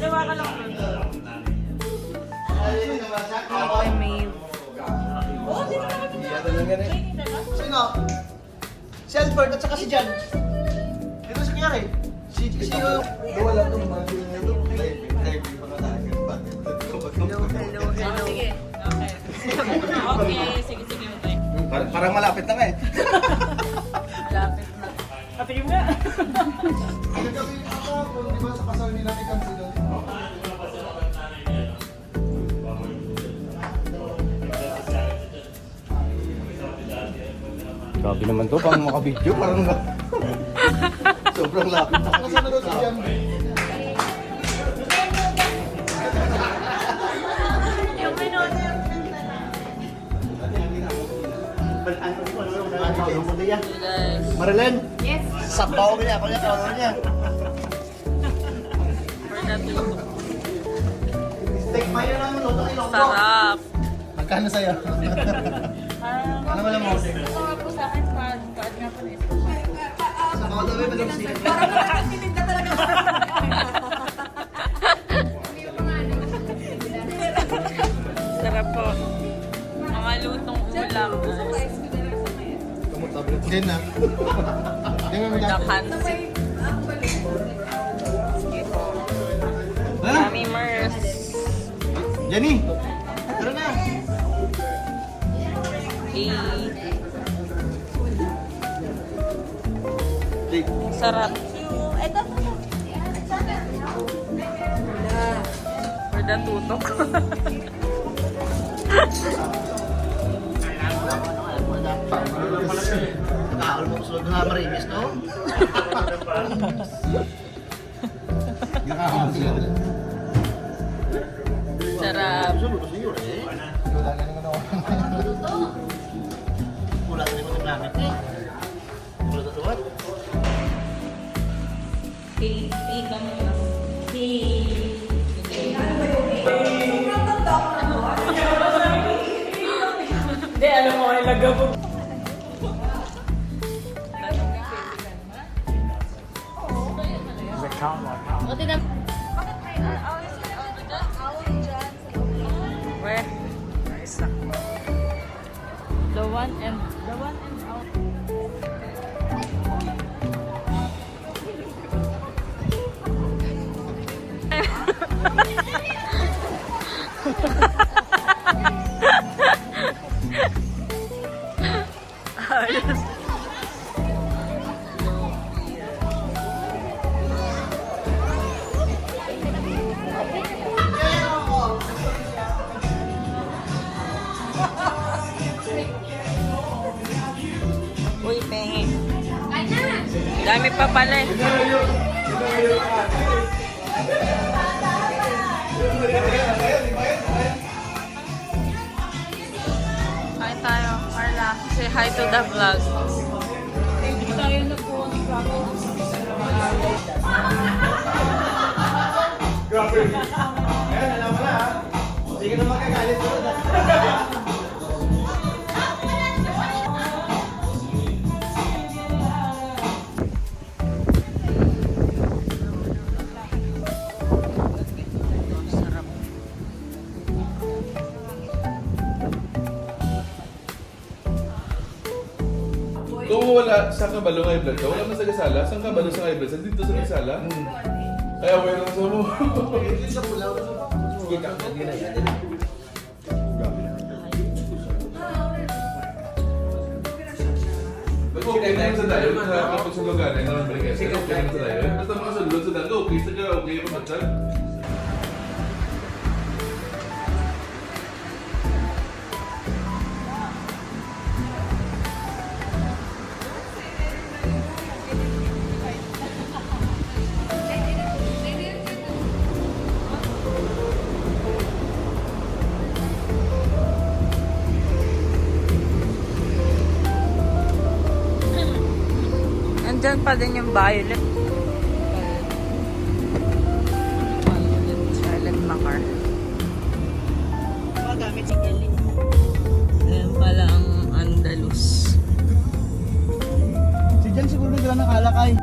Dalawa ka lang. Ay, may... Oo, di ba naman Sino? Si Albert at saka si Jan. Ito si Kiyari. Si Wala nung mga ginagawa. Hello. Sige. Okay. Okay, sige. Okay. Parang malapit na nga eh. Lapit na. Patingin nga. Kagabi ako, di ba sa kasal nila ni Kansi doon? Grabe naman to, pang makabidyo, parang Sobrang lapit na kasi. Nasaan na daw si Jan? Yung minute. Guys. Marilyn, Yes. sabaw ko niya. Ako niya, kawan niya. For the two. Steak mayo lang yung luto ilong ko. Sarap. Magkano sa'yo? Ano mo lang mo? Ito nga po sa akin, pag nga po na ito. Sabaw daw yung madam siya. Sarap po. Mga lutong ulam. Hindi na. Hindi nga may Dakansi. Mami Mers. Jenny! Tara na! Sarap. For the tutok. Nakaul mo gusto na marinis, no? Sarap. Luto sa iyo, eh. Wala na naman ako. Wala na rin mo namin, eh. Wala na tuwan. Hindi, alam mo, ay lagabog. O, tignan. Where? Nice. The one and out. Ayos. Uy, pengi. Dami pa pala eh. Hi tayo, Carla. Say hi to the vlog. Hindi tayo nagkuha ng vlog. Ayan, alam mo na, ha? Hindi ka na magkagalit doon, ha? Sarap. Kung wala, saan ka balong high blood ka? Wala man sa kasala? Saan ka balong sa high blood? Saan dito sa kasala? Kaya aware lang sa mo. Hindi sa pulaw. Hindi na yan. Okay naman sa dayo. Kapag sa lugar, ay naman balik kasi. Okay naman sa dayo. Basta mga sa lulod sa dayo. Okay sa ka, okay pa matsal. Nandyan pa din yung violet. Violet Macar. Magamit si Kelly. Ayan pala ang Andalus. Si Jan siguro nagdala ng alakay.